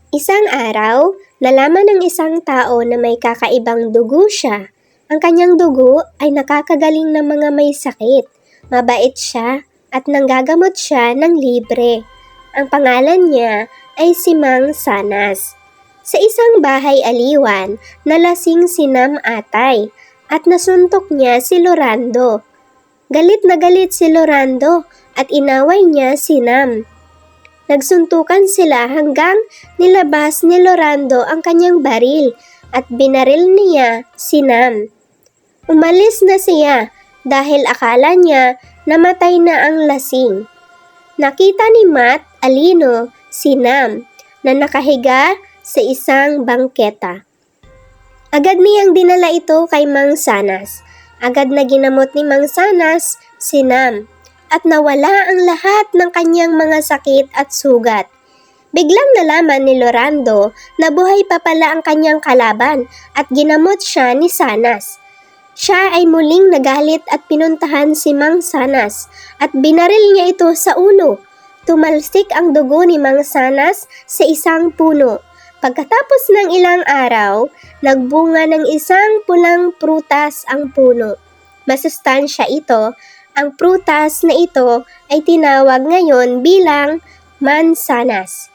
Isang araw, nalaman ng isang tao na may kakaibang dugo siya. Ang kanyang dugo ay nakakagaling ng mga may sakit. Mabait siya at nanggagamot siya ng libre. Ang pangalan niya ay si Mang Sanas. Sa isang bahay aliwan, nalasing si Nam Atay at nasuntok niya si Lorando. Galit na galit si Lorando at inaway niya si Nam. Nagsuntukan sila hanggang nilabas ni Lorando ang kanyang baril at binaril niya si Nam. Umalis na siya dahil akala niya namatay na ang lasing. Nakita ni Matt Alino si Nam na nakahiga sa isang bangketa. Agad niyang dinala ito kay Mang Sanas. Agad na ginamot ni Mang Sanas si Nam at nawala ang lahat ng kanyang mga sakit at sugat. Biglang nalaman ni Lorando na buhay pa pala ang kanyang kalaban at ginamot siya ni Sanas. Siya ay muling nagalit at pinuntahan si Mang Sanas at binaril niya ito sa ulo. Tumalsik ang dugo ni Mang Sanas sa isang puno. Pagkatapos ng ilang araw, nagbunga ng isang pulang prutas ang puno. Masustansya ito. Ang prutas na ito ay tinawag ngayon bilang mansanas.